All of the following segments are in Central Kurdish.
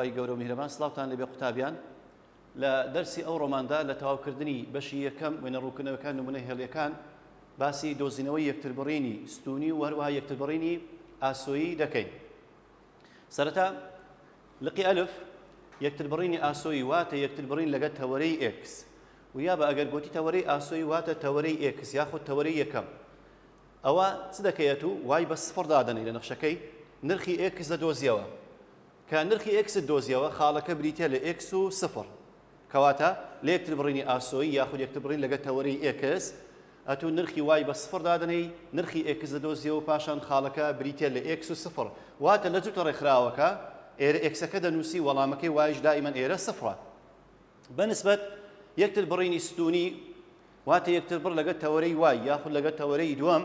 خی گەورە و میهرەبان سڵاوتان لەبێ قوتابیان لە دەرسی ئەو ڕۆماندا لە تەواوکردنی بەشی یەکەم وێنە ڕووکردنەوەکان نمونەی هێڵیەکان باسی دۆزینەوەی یەکتربڕینی ستونی و هەروەها یەکتربڕینی ئاسۆیی دەکەین. سەرەتا لقی ئەلف یەکتربڕینی ئاسۆیی واتە یەکتربڕین لەگەڵ تەوەرەی ئێکس و یا بە ئەگەر گوتی تەوەرەی ئاسۆیی واتە تەوەرەی ئێکس یاخود تەوەرەی یەکەم. ئەوە چ دەکەیەت و وای بە سفر دادەنی لە نەخشەکەی نرخی ئێکس دەدۆزیەوە کە نرخی ئێکس دۆزیەوە خاڵەکە بریتە لە ئێکس و سفر کەواتە لە یەکتربڕینی ئاسۆیی یاخود یەکتربڕین لەگەڵ تەوەرەی ئێکس ئەتو نرخی وای بە سفر دادنەی نرخی ئێکس دەدۆزیەوە پاشان خاڵەکە بریتە لە ئێکس و سفر واتە لە جوتە ڕێکخراوەکە ئێرە ئێکسەکە دەنووسی وەڵامەکەی وایش دائیمەن ئێرە سفرە. بەنسبەت یەکتربڕینی ستونی واتە یەکتربڕ لەگەڵ تەوەرەی وای یاخود لەگەڵ تەوەرەی دووەم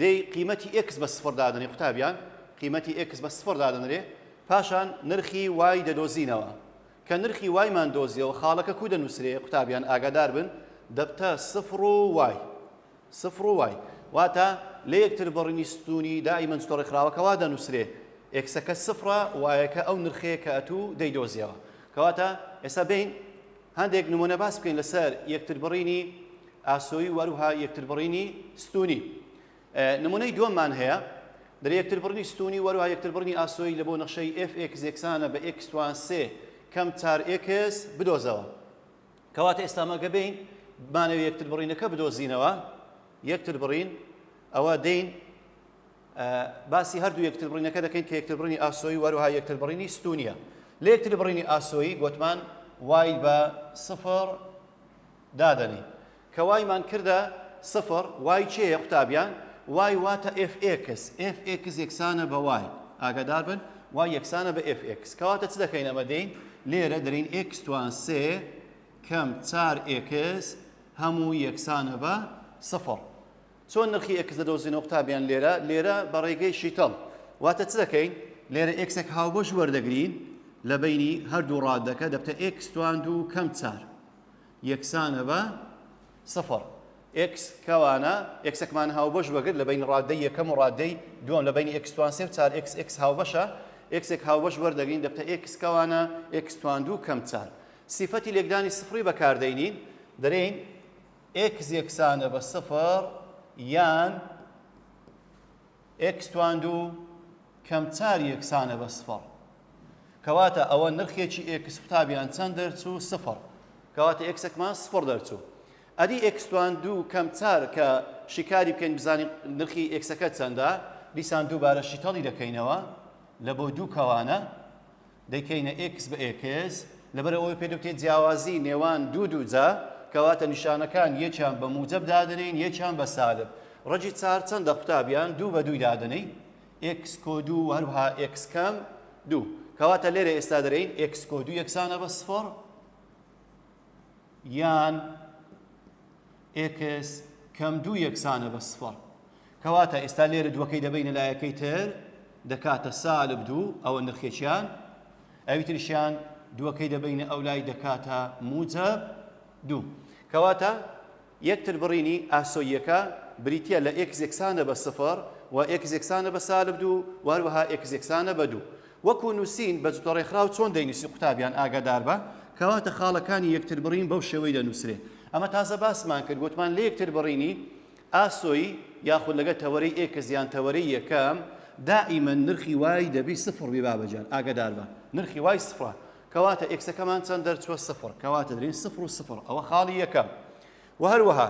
دەی قیمەتی ئێکس بە سفر دادنێ قوتابیان قیمەتی ئێکس بە سفر دادنرێ پاشان نرخی وای دەدۆزینەوە کە نرخی وایمان دۆزیەوە خاڵەکە کو دەنووسرێ قوتابیان ئاگادار بن دەبتە سفر و وای سفر و وای واتە لە یەکتربڕینی ستونی دائیمەن جوتە ڕێکخراوەکەوا دەنووسرێ ئێکسەکە سفرە وایەکە ئەو نرخەیە کە ئەتوو دەیدۆزیەوە. کەواتە ئێستا بین هەندێک نمونە باس بکەین لەسەر یەکتربڕینی ئاسۆیی وەروها یەکتربڕینی ستونی. نمونەی دووەممان هەیە در یەکتربڕینی ستونی وەروها یەکتربڕینی ئاسۆیی لە بۆ نەخشەی f(x) یەکسانە بە x توان 3 کەم 4x بدۆزەوە. کەواتە ئێستا مەگە بین بمانەوێت یەکتربڕینەکە بدۆزینەوە یەکتربڕین ئەوە دەین باسی هەردوو یەکتربڕینەکە دەکەین کە یەکتربڕینی ئاسۆیی وەروها یەکتربڕینی ستونیە. لە یەکتربڕینی ئاسۆیی گوتمان وای بە سفر دادەنی کە وایمان کردە سفر وای چێە قوتابیان وای واتە f(x) f(x) یەکسانە بە وای ئاگادار بن وای یەکسانە بە f(x) کەواتە چ دەکەین ئەمە دەین لێرە دەرین x توان 3 کەم 4x هەموو یەکسانە بە سفر. چۆن نرخی ئێکس دەدۆزینەوە قوتابیان لێرە بە ڕێگەی شیتەڵ واتە چ دەکەین لێرە ئێکسێک هاوبەش وەردەگرین لە بینی هەردوو ڕادەکە دەبتە x توان 2 کەم 4 یەکسانە بە سفر. x کەوانە ئێکسێکمان هاوبەش وەگرت لە بین ڕادەی یەکەم و ڕادەی دووەم لە بینی x توان 3 و 4x هاوبەشە ئێکسێک هاوبەش وەردەگرین دەبتە x کەوانە x توان 2 کەم 4 سیفەتی لێکدانی سفری بەکاردەینین دەرێین x یەکسانە بە سفر یان x توان 2 کەم 4 یەکسانە بە سفر. کەواتە ئەوە نرخێکی ئێکس قوتابیان چەند دەرچوو سفر کەواتە ئێکسێکمان سفر دەرچوو. ئەدی x توان 2 کەم 4 کە شیکاری بکەین بزانین نرخی ئێکسەکە چەندە دیسان دووبارە شیتەڵی دەکەینەوە لە بۆ دوو کەوانە دەیکەینە x بە ئێکس لەبەر ئەوەی پێدەوتێت جیاوازی نێوان دوو جا کەواتە نیشانەکان یەکیان بە موجب دادنین یەکیان بە سالب. ڕەجی 4 چەندە قوتابیان 2 بە 2 دادنی x کۆ 2 هەروها x کەم 2 کەواتە لێرە ئێستا دەرەین x کۆ 2 یەکسانە بە سفر یان x کەم 2 یەکسانە بە سفر. کەواتە ئێستا لێرە دووەکەی دەبینە لایەکەی تر دەکاتە سالب 2 ئەوە نرخێکیان ئەوی تریشیان دووەکەی دەبینە ئەو لای دەکاتە موجب 2 کەواتە یەکتربڕینی ئاسۆییەکە بریتە لە x یەکسانە بە سفر و x یەکسانە بە سالب 2 وەروەها x یەکسانە بە 2 وەکو نووسین بە جوتە ڕێکخراو چۆن دەینووسی قوتابیان ئاگادار بە کەواتە خاڵەکانی یەکتربڕین بەو شێوەی دەنووسرێ. ئەمە تازە باسمان کرد گوتمان لە یەکتربڕینی ئاسۆیی یاخود لەگەڵ تەوەرەی ئێکس یان تەوەرەی یەکەم دائیمەن نرخی وای دەبی سفر بێ بابەجان ئاگادار بە نرخی وای سفرە کەواتە ئێکسەکەمان چەند دەرچووە سفر کەواتە دەرین سفر و سفر ئەوە خاڵی یەکەم. و هەروەها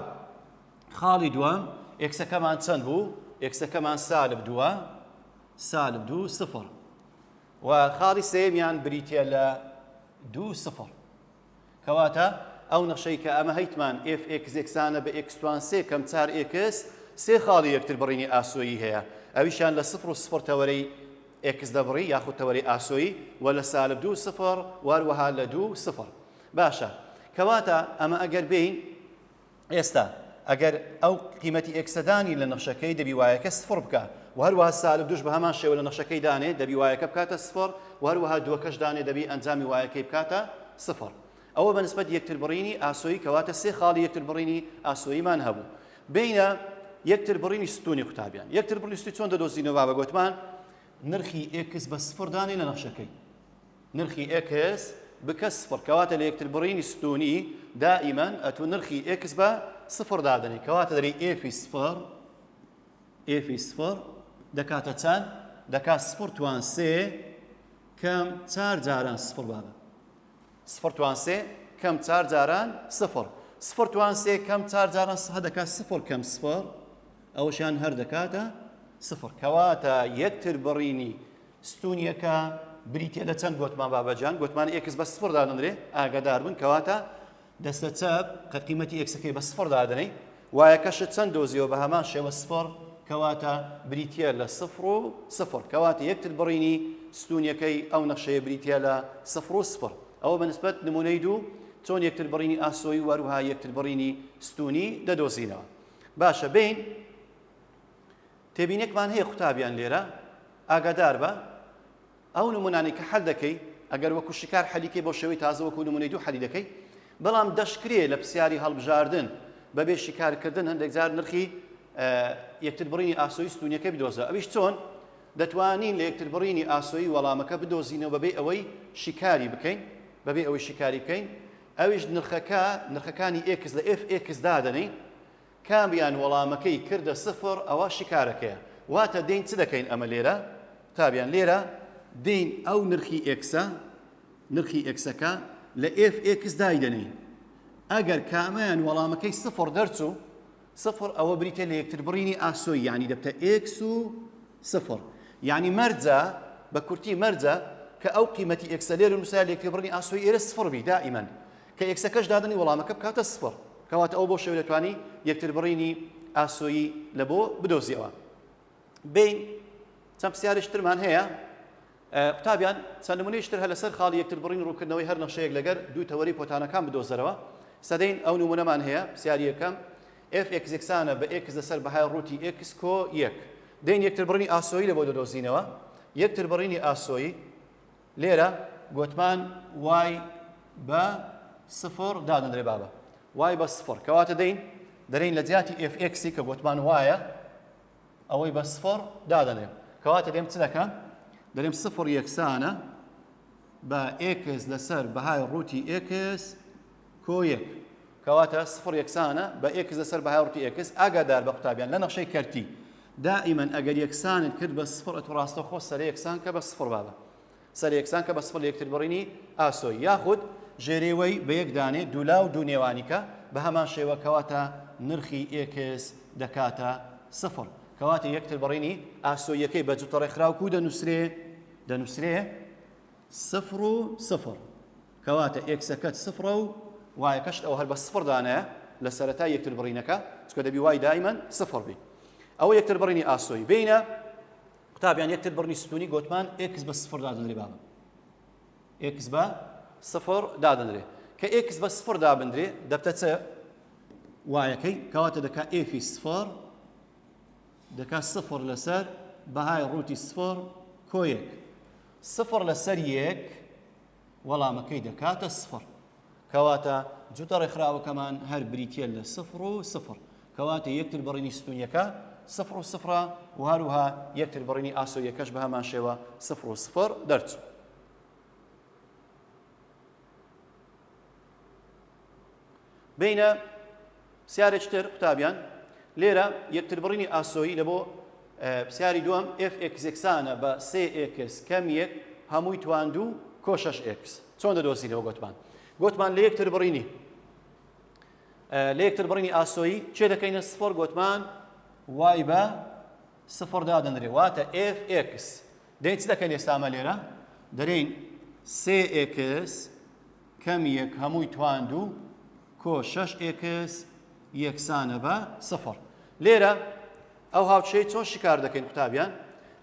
خاڵی دووەم ئێکسەکەمان چەند بوو ئێکسەکەمان سالب 2 سالب 2 سفر و خاڵی سێمیان بریتە لە 2 سفر کەواتە ئەو نەخشەی کە ئەمە هەیتمان f(x) یەکسانە بە x توان 3 کەم 4x سێ خاڵی یەکتربڕینی ئاسۆیی هەیە ئەویشان لە سفر و سفر تەوەرەی x دەبڕی یاخود تەوەرەی ئاسۆیی و لە سالب 2 سفر وەروەها لە 2 سفر. باشە کەواتە ئەمە ئەگەر بین ئێستا ئەگەر ئەو قیمەتی ئێکسەدانی لە نەخشەکەی دەبی وایەکە سفر بکە و هەروەها سالب 2 بە هەمان شێوە لە نەخشەکەی دانێ دەبی وایەکە بکاتە سفر و هەروەها دووەکەش دانێ دەبی ئەنجامی وایەکەی بکاتە سفر. ئەوە بەنسبەت یەکتربڕینی ئاسۆیی کەواتە سێ خاڵی یەکتربڕینی ئاسۆییمان هەبوو. بینە یەکتربڕینی ستونی قوتابیان یەکتربڕینی ستونی چۆن دەدۆزینەوە بە گوتمان نرخی ئێکس بە سفر دانێ لە نەخشەکەی نرخی x بکە سفر کەواتە لە یەکتر بڕینی ستونی دائیمەن ئەتو نرخی x بە سفر دادنی کەواتە دەری ئێفی سفر دەکاتە چەند دەکات سفر توان سێ کەم چار جاران سفر بابە سفر توان سێ کەم چار جاران سفر سفر توان سێ کەم چار جاران دەکات سفر کەم سفر ئەوەشیان هەر دەکاتە سفر کەواتە یەکتر بڕینی ستونیەکە بریتە لە چەند گوتمان بابەجان گوتمان x بە سفر دادنرێ ئاگادار بن کەواتە دەستە چەپ کە قیمەتی x-ەکەی بە سفر دادنەی وایە کەشت چەند دۆزیەوە بە هەمان شێوە سفر کەواتە بریتە لە سفر و سفر کەواتە یەکتر بڕینی ستونیەکەی ئەو نەخشەیە بریتە لە سفر و سفر ئەوە بەنسبەت نمونەی دوو چۆن یەکتر بڕینی ئاسۆی وەروها یەکتر بڕینی ستونی دەدۆزینەوە باشە بین تێبینێکمان هەیە قوتابیان لێرە ئاگادار بە ئەو نمونانی کە حەل دەکەی ئەگەر وەکو شکار حەلیکەی بۆ شێوەی تازە وەکو نمونەی دوو حەلی دەکەی بەڵام دەشکرێ لە پرسیاری هەڵبژاردن بەبێ شکارکردن هەندێک جار نرخی یەکتر بڕینی ئاسۆی ستونیەکە بدۆزە ئەویش چۆن دەتوانین لە یەکتر بڕینی ئاسۆی وەڵامەکە بدۆزینەوە بەبێ ئەوەی شکاری بکەین بەبێ ئەوەی شکاری بکەین ئەویش نرخەکانی x لە fx دادەنەی کامیان وەڵامەکەی کردە سفر ئەوە شکارەکەیە واتە دەین چ دەکەین ئەمە لێرە تابیان لێرە دەین ئەو نرخی x-ەکە لە fx دایدەنەی ئەگەر کامیان وەڵامەکەی سفر دەرچوو سفر ئەوە بریتە لە یەکتر بڕینی ئاسۆی یعنی دەبتە x و سفر یعنی مەرجە بە کورتی مەرجە کە ئەو قیمەتی x لێر و نووسا لە یەکتر بڕینی ئاسۆی ئێرە سفر بی دائیمەن کە x-ەکەش دادنی وەڵامەکە بکاتە سفر کەواتە ئەو بۆ شێوە دەتوانی یەکتر بڕینی ئاسۆیی لە بۆ بدۆزیەوە بین چەند پرسیارشترمان هەیە قوتابیان چەند نمونەیشتر هە لەسەر خاڵی یەکتر بڕین ڕووکردنەوەی هەر نەخشەیەک لەگەر دوو تەوەری پۆتانەکان بدۆزەرەوە سەدەین ئەو نمونەمان هەیە پرسیاری یەکەم fx یەکسانە بە x لەسەر بەهای ڕووتی x کۆ یەک دەین یەکتر بڕینی ئاسۆیی لە بۆ دەدۆزینەوە یەکتر بڕینی ئاسۆیی لێرە گوتمان y بە سفر دادنرێ بابە y بە سفر کەواتە دەرین لە جیاتی fx کە گوتمان وایە ئەوەی بە سفر دادەنێ کەواتە دێم چ دەکەم دەرێم سفر یەکسانە بە x لەسەر بەهای ڕووتی x کۆ یەک کەواتە سفر یەکسانە بە x لەسەر بەهای ڕووتی x ئاگادار بە قوتابیان لە نەخشەی کەرتی دائیمەن ئەگەر یەکسانت کرد بە سفر ئەتو ڕاستەخۆ سەرە یەکسان کە بە سفر بابە سەرە یەکسان کە بە سفر لە یەکتر بڕینی ئاسۆی یاخود ژێرەوەی بە یەک دانێ دوولا و دوو نێوانیکە بە هەمان شێوە کەواتە نرخی x دەکاتە سفر کەواتە یەکتر بڕینی ئاسۆیەکەی بە جوتە ڕێکخراوکو دەنووسرێ سفر و سفر کەواتە x-ئەکەت سفرە و وایەکەشت ئەو هەر بە سفر دانەیە لە سەرەتای یەکتر بڕینەکە چکە دەبی وای دائیمەن سفر بی ئەوە یەکتر بڕینی ئاسۆی بینە قوتابیان یەکتر بڕینی ستونی گوتمان x بە سفر دادنرێ بابە x بە سفر دادنرێ کە x بە سفر دابنرێ دەبتە چە وایەکەی کەواتە دەکا ئێفی سفر دەکا سفر لەسەر بەهای ڕووتی سفر کۆ یەک سفر لەسەر یەک وەڵامەکەی دەکاتە سفر کەواتە جوتە ڕێکخراوەکەمان هەر بریتە لە سفر و سفر کەواتە یەکتر بڕینی ستونیەکە سفر و سفرە و هەروها یەکتر بڕینی ئاسۆیەکەش بە هەمان شێوە سفر و سفر دەرچوو بینە پرسیارێکتر قوتابیان لێرە یەکتر بڕینی ئاسۆیی لە بۆ پرسیاری دووەم fx یەکسانە بە 3x کەم یەک هەمووی تواندوو کۆ 6x چۆن دەدۆزینەوە گوتمان لە یەکتر بڕینی ئاسۆیی چێ دەکەینە سفر گوتمان y بە سفر دادەنرێ واتە fx دەین چ دەکەین ئێستامە لێرە دەرین 3x کەم یەک هەمووی تواندوو کۆ 6x یەکسانە بە سفر لێرە ئەو هاوچەی چۆن شکار دەکەین قوتابیان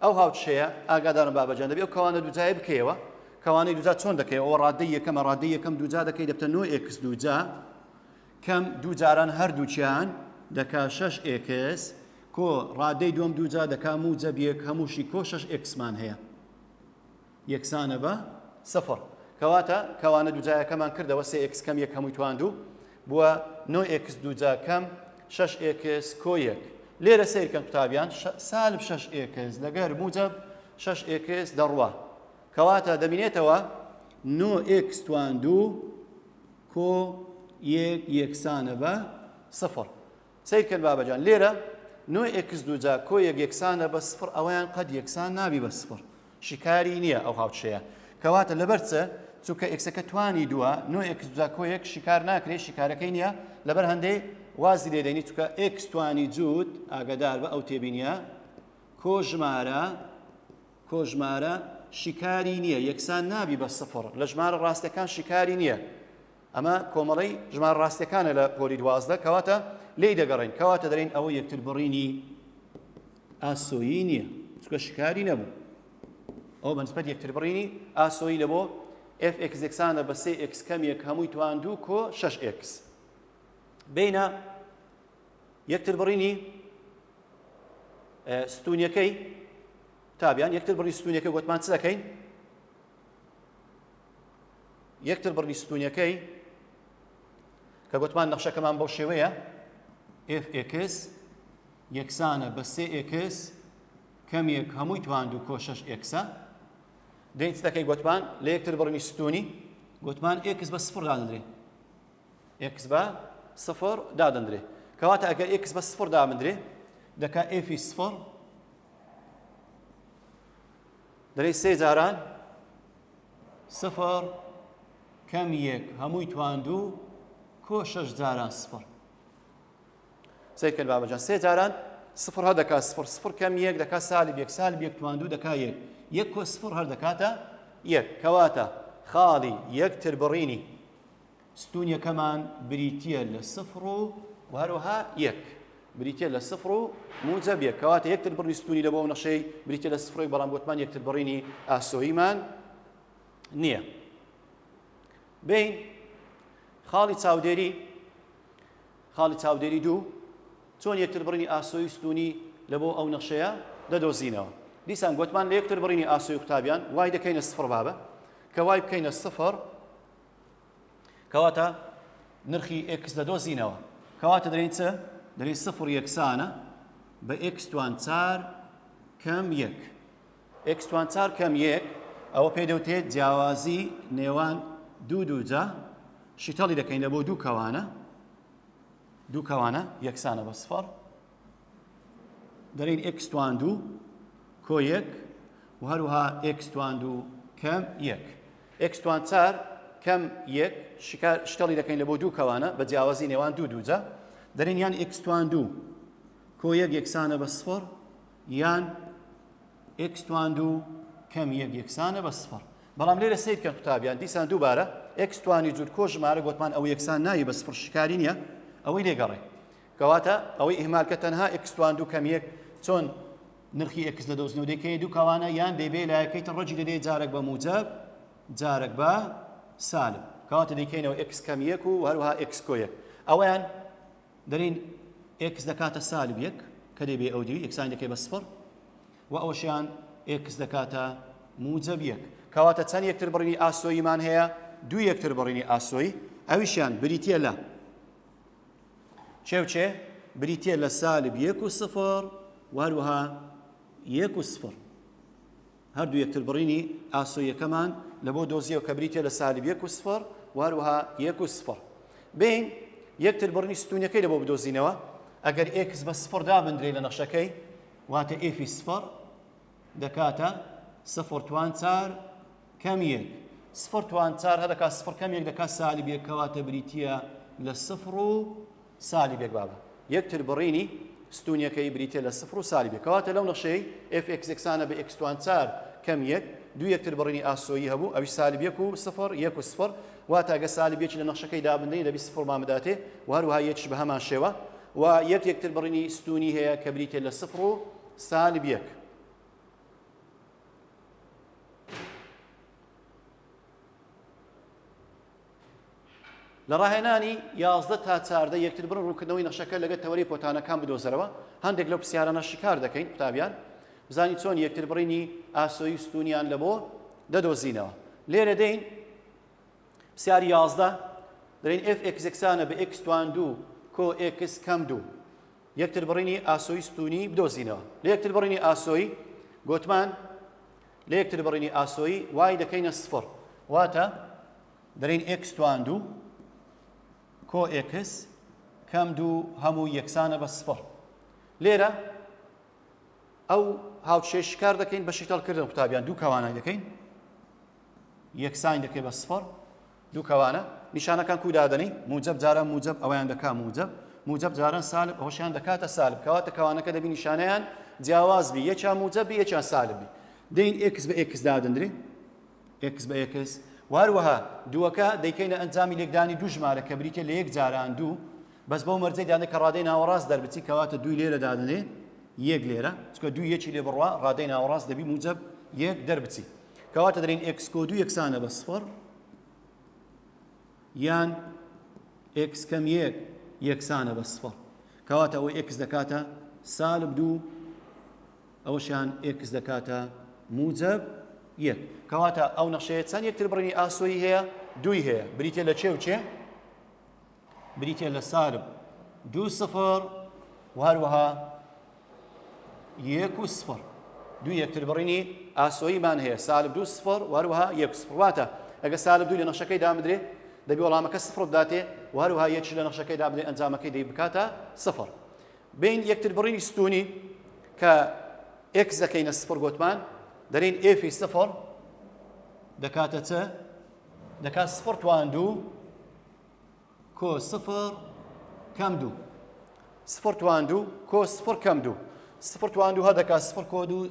ئەو هاوچەیە ئاگادارم بابەجان دەبێت ئەو کەوانە دووجایە بکەیەوە کەوانەی دووجا چۆن دەکەی ئەوە ڕادەی یەکەم دووجا دەکەی دەبتە 9x دووجا کەم دوو جاران هەردووچیان دەکا 6x کۆ ڕادەی دووەم دووجا دەکا موجەب یەک هەمووشی کۆ 6xمان هەیە یەکسانە بە سفر کەواتە کەوانە دووجایەکەمان کردەوە 3x کەم یەک هەمووی تواندوو بووە 9x دووجا کەم 6x کۆ یەک لێرە سیرکەن قوتابیان سالب 6x لەگەر موجەب 6x دەڕوا کەواتە دەبینێتەوە نۆ ئێکس توان دوو کۆ یەک یەکسانە بە سفر سیرکەن بابەجان لێرە نۆ ئێکس دوو جا کۆ یەک یەکسانە بە سفر ئەوەیان قەت یەکسان نابی بە سفر شیکاری نییە ئەو هاوچەیە کەواتە لەبەرچە چونکە ئێکسەکە توانی دووە نۆ ئێکس دوو جا کۆ یەک شیکار ناکرێت شیکارەکەی نییە لەبەر هەندێ وازی لێدەنی چونکە ئێکس توانی جووت ئاگادار بە ئەو تێبینیە کۆ ژمارە شیکاری نییە یەکسان نابی بە سفر لە ژمارە ڕاستەکان شیکاری نییە ئەمە کۆمەڵی ژمارە ڕاستەکانە لە پۆلی دوازدە کەواتە لێی دەگەڕین کەواتە دەرێن ئەوە یەکتر بڕینی ئاسۆیی نییە چونکە شیکاری نەبوو ئەو بەنسبەت یەکتر بڕینی ئاسۆیی لە بۆ fx یەکسانە بە 3x کەمێک هەمووی توان دوو کۆ 6x بینە یەکتر بڕینی ستونیەکەی تابیان یەکتر بڕی ستونیەکەی گوتمان چ دەکەین یەکتر بڕی ستونیەکەی کە گوتمان نەخشەکەمان بەو شێوەیە fx یەکسانە بە 3x کەمێک هەمووی توان دوو کۆ 6x دەین چ دەکەی گوتمان لە یەکتر بڕنی ستونی گوتمان x بە سفر دادەندرێ x بە سفر دادەندرێ کەواتە ئەگەر x بە سفر دامەندرێ دەکا f سفر دەرێ سێ جاران سفر کەم یەک هەمووی توان دوو کۆ 6 جاران سفر سیرکەن بابەجان سێ جاران سفر هەر دەکا سفر سفر کەم یەک دەکا سالب یەک توان دوو دەکا یەک کۆ سفر هەر دەکاتە یەک کەواتە خاڵی یەکتر بڕینی ستونیەکەمان بریتیە لە سفر و هەروەها یەک بریتیە لە سفر و موجەب یەک کەواتە یەکتر بڕینی ستونی لە بۆ نەخشەی بریتیە لە سفرۆی بەڵام گوتمان یەکتر بڕینی ئاسۆییمان نییە بین خاڵی چاودێری دوو چۆن یەکتر بڕینی ئاسۆی ستونی لە بۆ ئەو نەخشەیە دەدۆزینەوە دیسان گوتمان لە یەکتر بڕینی ئاسۆی قوتابیان وای دەکەینە سفر بابە کە وای بکەینە سفر کەواتە نرخی x دەدۆزینەوە کەواتە دەرێن چە دەرێن سفر یەکسانە بە x توان چار کەم یەک x توان چار کەم یەک ئەوە پێ دەوتێت جیاوازی نێوان دوو جا شیتەڵی دەکەین لە بۆ دوو کەوانە یەکسانە بە سفر دەرێن x توان دوو کۆ یەک و هەروەها x توان دوو کەم یەک x توان چار کەم یەک شتەڵی دەکەین لە بۆ دوو کەوانە بە جیاوازی نێوان دوو جا دەرێن یان x توان دوو کۆ یەک یەکسانە بە سفر یان x توان دوو کەم یەک یەکسانە بە سفر بەڵام لێرە سیرکەن قوتابیان دیسان دووبارە x توانی جوود کۆ ژمارە گوتمان ئەو یەکسان ناوی بە سفر شکاری نییە ئەوەی لێگەڕێ کەواتە ئەوەی ئیهمال کە تەنها x توان دوو کەم یەک چۆن نرخی x دەدۆزنەوە دەکەی دوو کەوانە یان دەبێ لایەکەیتە ڕەجی دەدێت جارێک بە موجەب جارێک بە سالب کەواتە دەکەینەوە x کەم یەک و هەروەها x کۆ یەک ئەوەیان دەرین x دەکاتە سالب یەک کە دەبێ ئەو دی یەکسانی دەکەی بە سفر و ئەوەشیان x دەکاتە موجەب یەک کەواتە چەند یەکتر بڕینی ئاسۆییمان هەیە دوو یەکتر بڕینی ئاسۆیی ئەویشیان بریتیە لە چێ بریتیە لە سالب یەک و سفر و هەروەها یەک و سفر هەردوو یەکتر بڕینی ئاسۆیەکەمان لە بۆ دۆزیەوە کە بریتیە لە سالب یەک و سفر و هەروەها یەک و سفر بین یەکتر بڕینی ستونیەکەی لە بۆ بدۆزینەوە ئەگەر x بە سفر دابندرێ لە نەخشەکەی واتە f سفر دەکاتە سفر توان چار کەم یەک سفر توان چار هەدەکا سفر کەم یەک دەکات سالب یەک کەواتە بریتیە لە سفر و سالب یەک بابە یەکتر بڕینی ستونیەکەی بریتیە لە سفر و سالب یەک کەواتە لەو نەخشەی fx یەکسانە بە x توان چار کەم یەک دوو یەکتر بڕینی ئاسۆیی هەبوو ئەویش سالب یەک و سفر یەک و سفر واتە ئەگە سالب یەکی لە نەخشەکەی دابندەی دەبی سفر مامەداتێ و هەروەها یەکیش بە هەمان شێوە و یەکتر بڕینی ستونی هەیە کە بریتیە لە سفر و سالب یەک لە ڕاهێنانی 11 تا 14 یەکتر بڕن ڕوونکردنەوەی نەخشەکە لەگەڵ تەوەری پۆتانەکان بدۆزەرەوە هەندێک لەو پرسیارانە شکار دەکەین قوتابیان بزانی چۆن یەکتر بڕینی ئاسۆیی ستونیان لە بۆ دەدۆزینەوە لێرە دەین پرسیاری 11 دەرێن fx یەکسانە بە x توان دوو کۆ x کەم دوو یەکتر بڕینی ئاسۆیی ستونی بدۆزینەوە لە یەکتر بڕینی ئاسۆیی گوتمان لە یەکتر بڕینی ئاسۆیی وای دەکەینە سفر واتە دەرێن x توان دوو کۆ x کەم دوو هەموو یەکسانە بە سفر لێرە ئەو هاوچێشکار دەکەین بە شیتەڵکردن قوتابیان دوو کەوانای دەکەین یەکسانی دەکەی بە سفر دوو کەوانە نیشانەکان کوی دادەنی موجب جاران موجب ئەویان دەکا موجب جاران سالب ئەوەشیان دەکاتە سالب کەواتە کەوانەکە دەبی نیشانەیان جیاواز بی یەکیان موجب بی یەکیان سالب بی دەین x بە x دادەندرێ x بە x واروەها دووەکە دەیکەینە ئەنجامی لێکدانی دوو ژمارە کە بریتە لە یەک جاران دوو بەس بەو مەرجەی دادێ کە ڕادەی ناوەڕاست دەربچی کەواتە دوی لێرە دادنێ یەک لێرە چکە دوو یەکی لێ بڕوا ڕادەی ناوەڕاست دەبی موجب یەک دەربچی کەواتە دەرێن x کۆ دوو یەکسانە بە سفر یان x کەم یەک یەکسانە بە سفر کەواتە ئەوەی x دەکاتە سالب دوو ئەوەشیان x دەکاتە موجب یەک کەواتە ئەو نەخشەیە چەند یەکتر بڕینی ئاسۆیی هەیە دووی هەیە بریتە لە چێ و چێ بریتە لە سالب دوو سفر و هەروەها یەک و سفر دوو یەکتر بڕینی ئاسۆییمان هەیە سالب دوو سفر و هەروەها یەک سفر واتە ئەگە سالب دوو لە نەخشەکەی دامدرێ دەبی وەڵامەکە سفر بداتێ و هەروەها یەکی لە نەخشەکەی دابدرێ ئەنجامەکەی دەی بکاتە سفر بین یەکتر بڕینی ستونی کە x دەکەینە سفر گوتمان دەرێن ئێفی سفر دەکاتە چە دەکات سفر توان دوو کۆ سفر کەم دوو سفر توان دوو کۆ سفر کەم دوو سفر توان دوو هە دەکات سفر کۆ دوو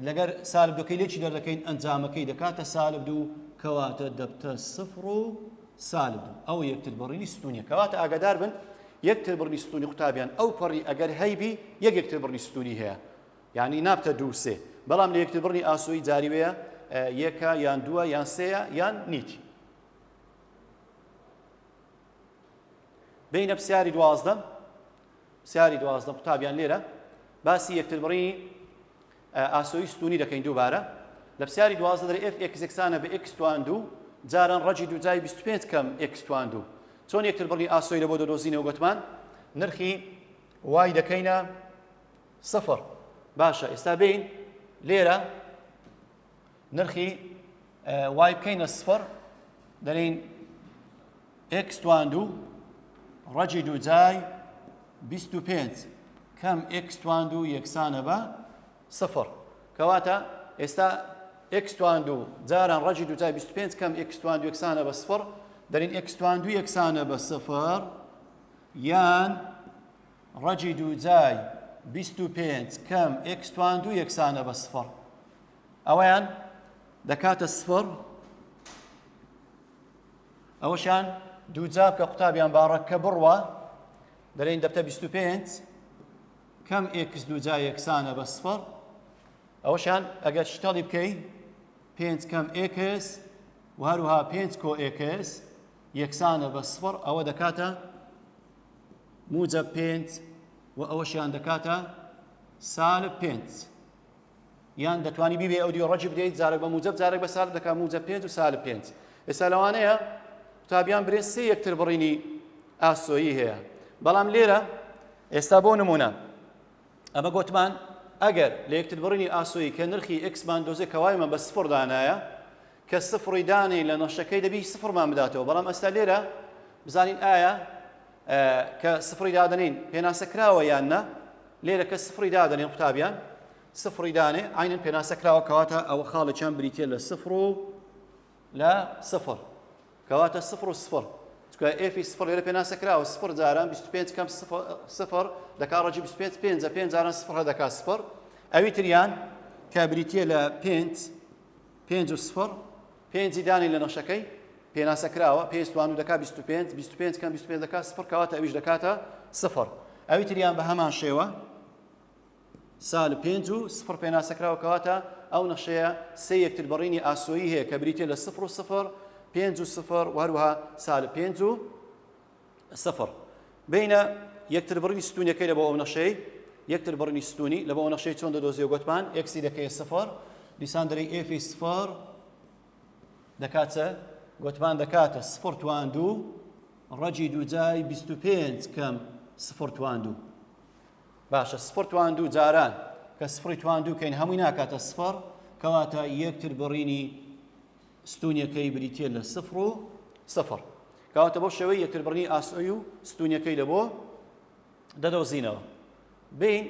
لەگەر سالب دووکەی لێکی دەردەکەین ئەنجامەکەی دەکاتە سالب دوو کەواتە دەبتە سفر و سالب دوو ئەو یەکتر بڕینی ستونیە کەواتە ئاگادار بن یەکتر بڕنی ستونی قوتابیان ئەو پەڕی ئەگەر هەیبی یەکتر بڕنی ستونی هەیە یعنی نابتە دوو سێ بەڵام لە یەکتر بڕنی ئاسۆیی جاریوەیە یەکە یان دووە یان سێیە یان نیتی بینە پرسیاری دوازدە قوتابیان لێرە باسی یەکتر بڕینی ئاسۆیی ستونی دەکەین دووبارە لە پرسیاری دوازدە دەرێ f x یەکسانە بە x توان دوو جاران ڕەجی دوو جای 25 کەم x توان دوو چۆن یەکتر بڕنی ئاسۆی لە بۆ دەدۆزینەوە گوتمان نرخی وای دەکەینە سفر باشە ئێستا بین لێرە نرخی وای بکەینە سفر دەرێن x توان دوو ڕەجی دوو جای 25 کەم x توان دوو یەکسانە بە سفر کەواتە ئێستا x توان دوو جاران ڕەجی دوو جای 25 کەم x توان دوو یەکسانە بە سفر دەرێن x توان دوو یەکسانە بە سفر یان ڕەجی دوو جای 25 کەم x توان دوو یەکسانە بە سفر ئەوەیان دەکاتە سفر ئەوەشان دوو جا بکە قوتابیان باڕەکە بڕوە دەرێن دەبتە 25 کەم x دوو جا یەکسانە بە سفر ئەوەشان ئەگەر شتەڵی بکەی 5 کەم x و هەروها 5 کۆ x یەکسانە بە سفر ئەوە دەکاتە موجب 5 و ئەوەشیان دەکاتە سالب 5 یان دەتوانی بیبێ ئەو دیۆ ڕەجی بدەیت جارێک بە موجب جارێک بە سالب دەکات موجب 5 و سالب 5 ئێستا لەوانەیە قوتابیان برێ سێ یەکتر بڕینی ئاسۆیی هەیە بەڵام لێرە ئێستا بۆ نمونە ئەمە گوتمان ئەگەر لە یەکتر بڕینی ئاسۆیی کە نرخی ئکسمان دۆزێ کەوایمە بە سفر دانایە کە سفڕی دانێ لە نەخشەکەی دەبی سفرمان بداتەوە بەڵام ئەستا لێرە بزانین ئایا کە سفری دادنین پێناسەکراوە یان نە لێرە کە سفری دادنین قوتابیان سفری دانێ عینەن پێناسەکراوە کەواتە ئەوە خاڵێکیان بریتێ لە سفر و لە سفر کەواتە سفر و سفر چکە ئێفی سفر لێرە پێناسەکراوە سفر جاران 25 کەم سفر دەکا ڕەجی 25 5 جاران سفر دەکا سفر ئەوی تریان کە بریتێ لە 5 و سفر 5 دانی لە نەخشەکەی پێناسەکراوە 5 توان و دەکا 25 کەم 25 دەکا سفر کەواتە ئەویش دەکاتە سفر ئەوی تریان بە هەمان شێوە سالب 5 و سفر پێناسەکراوە کەواتە ئەو نەخشەیە سێ یەکتر بەڕینی ئاسۆیی هەیە کە بریتێ لە سفر و سفر 5 و سفر و هەروەها سالب 5 و سفر بینە یەکتر بڕینی ستونیەکەی لە بۆ ئەو نەخشەی یەکتر بڕینی ستونی لە بۆ ئەو نەخشەی چۆن دەدۆزیە گوتمان ئێکسی دەکەیە سفر دیسان دەرەی ئێفی سفر دەکاتە گوتمان دەکاتە سفر توان دوو ڕەجی دوو جای 25 کەم سفر توان دوو باشە سفر توان دوو جاران کە سفری توان دوو کەین هەمووی ناکاتە سفر کەواتە یەکتر بڕینی ستونیەکەی بریتە لە 0 و 0 کەواتە بۆ شێوەی یەکتربڕنی ئاسۆی و ستونیەکەی لە بۆ دەدۆزینەوە. بین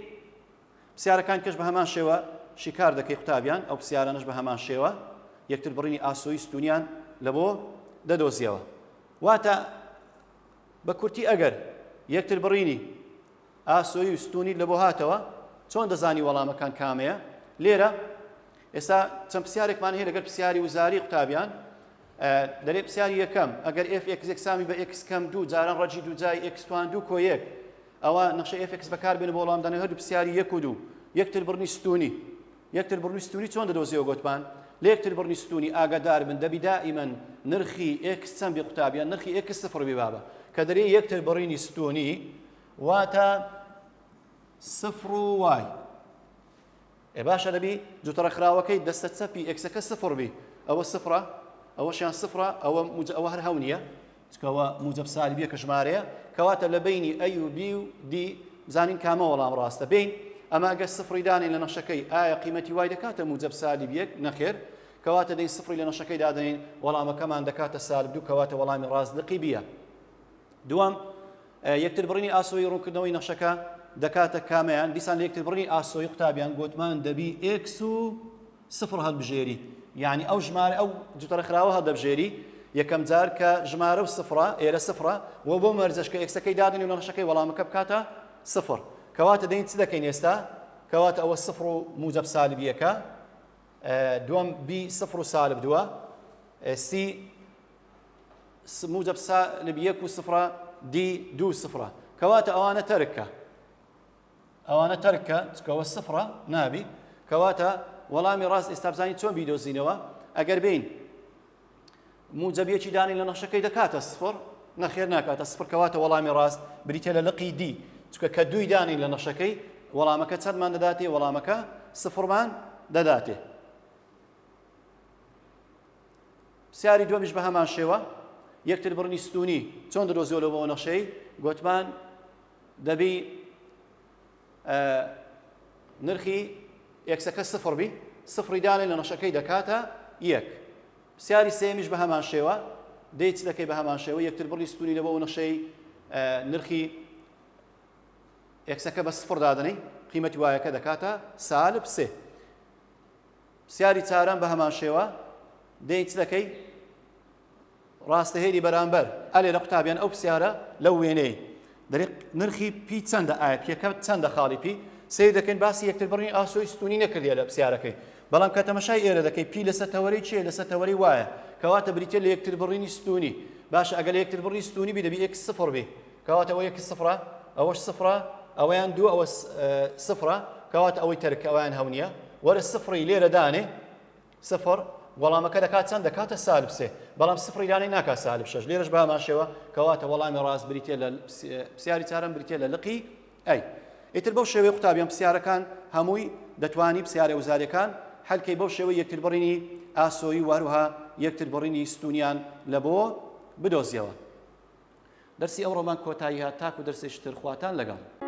پرسیارەکان کەش بە هەمان شێوە شیکار دەکەی قوتابیان، ئەو پرسیارانش بە هەمان شێوە یەکتربڕینی ئاسۆی ستونیان لە بۆ دەدۆزیەوە. واتە بە کورتی ئەگەر یەکتربڕینی ئاسۆی و ستونی لە بۆ هاتەوە چۆن دەزانی وەڵامەکان کامەیە؟ لێرە ئێستا چەند پرسیارێکمان هەیە لەگەر پرسیاری وزاری قوتابیان دەرێ پرسیاری یەکەم ئەگەر f(x) یەکسامی بە x کەم 2 جاران ڕەجی 2 جای x توان 2 کۆ 1 ئەوە نەخشە f(x) بەکاربێنە بۆ وەڵامدانی هەردوو پرسیاری 1 و 2 یەکتربڕنی ستونی چۆن دەدۆزیەوە گوتمان لە یەکتربڕنی ستونی ئاگادار بن دەبی دائیمەن نرخی x چەند بێ قوتابیان نرخی x 0 بێ بابە کە دەرێ یەکتربڕینی ستونی واتە 0 و y باشە دەبی جوتەڕەخراوەکەی دەستە چەپی ئێکسەکە 0 بی ئەوە 0 ئەوەشیان 0 ئەوە هەر هەونیە چکەوە موجب سالبیە کە ژمارەیە کەواتە لە بینی ئەی و بی و دی بزانین کامە وەڵام ڕاستە بین ئەمە ئەگە 0 دانین لە نەخشەکەی ئایا قیمەتی وای دەکاتە موجب سالب 1 نەخێر کەواتە دەین 0 لە نەخشەکەی دادەین وەڵامەکەمان دەکاتە سالب 2 کەواتە وەڵامی ڕاست لقیبیە. دووەم یەکتربڕینی ئاسۆی ڕوونکردنەوەی نەخشەکە دەکاتە کامەیان دیسان لە یەکتربڕینی ئاسۆی قوتابیان گوتمان دەبی x و 0 هەڵبژێری یعنی ئەو ژمارە ئەو جوتەڕەخراوە هەڵدەبژێری یەکەم جار کە ژمارە و 0 ئێرە 0 و بۆ مەرجەشکە ئێکسەکەی دادنی و نەخشەکەی وەڵامەکە بکاتە 0 کەواتە دەین چ دەکەین ئێستا کەواتە ئەوە 0 و موجب سالبیەکە دووەم b 0 و سالب 2 c موجب سالب 1 و 0 d 2 0 کەواتە ئەوانە تەرکە چکەوە 0 نابی کەواتە وەڵامی ڕاست ئێستا بزانین چۆن بیدۆزینەوە ئەگەر بین موجبیەکی دانی لە نەخشەکەی دەکاتە 0 نەخێر ناکاتە 0 کەواتە وەڵامی ڕاست بریتە لە لقی دی چکە کە دوی دانی لە نەخشەکەی وەڵامەکە چەندمان دەداتێ وەڵامەکە 0مان دەداتێ. پرسیاری دووەمیش بە هەمان شێوە یەکتربڕنی ستونی چۆن دەدۆزیەوە لە بۆ نەخشەی گوتمان دەبی نرخی ئێکسەکە 0 بی 0 دانێ لە نەخشەکەی دەکاتە 1. پرسیاری سێمیش بە هەمان شێوە دەیت دەکەی بە هەمان شێوە یەکتربڕنی ستونی لە بۆ نەخشەی نرخی ئێکسەکە بە 0 دادنەی قیمەتی وایەکە دەکاتە سالب 3. پرسیاری چارەم بە هەمان شێوە دەیت دەکەی ڕاستەهێری بەرامبەر ئەلێ لە قوتابیان ئەو پرسیارە لەو وێنەی دەرێ نرخی پی چەندە ئایا پیەکە چەندە خاڵی پی سێ دەکەین باسی یەکتربڕنی ئاسۆی ستونی نەکردیە لە پرسیارەکەی بەڵام کە تەمەشای ئێرە دەکەی پی لەسەر تەوەرەی چیە لەسەر تەوەرەی وایە کەواتە بریتە لە یەکتربڕنی ستونی باشە ئەگەر لە یەکتربڕنی ستونی بی دەبی x 0 بی کەواتە ئەوە 1 0 ئەوەش 0 ئەوەیان 2 ئەوە 0 کەواتە ئەوەی تەرکە ئەویان هەونیە وەرە 0 لێرە دانێ 0 وەڵامەکە دەکات چەند دەکاتە سالب 3 بەڵام 0 دانێ ناکات سالب 6 لێرەش بە هەمان شێوە کەواتە وەڵامی ڕاست بریتە لە پرسیاری چارەم بریتە لە لقی ئەی. ئیتر بەو شێوەیە قوتابیان پرسیارەکان هەمووی دەتوانی پرسیارە وزاریەکان هەلکەی بەو شێوەی یەکتربڕینی ئاسۆیی واروها یەکتربڕینی ستونیان لە بۆ بدۆزیەوە. دەرسی ئەوڕۆمان کۆتایی هات تاکو دەرسێکی تر خواتان لەگەڵ.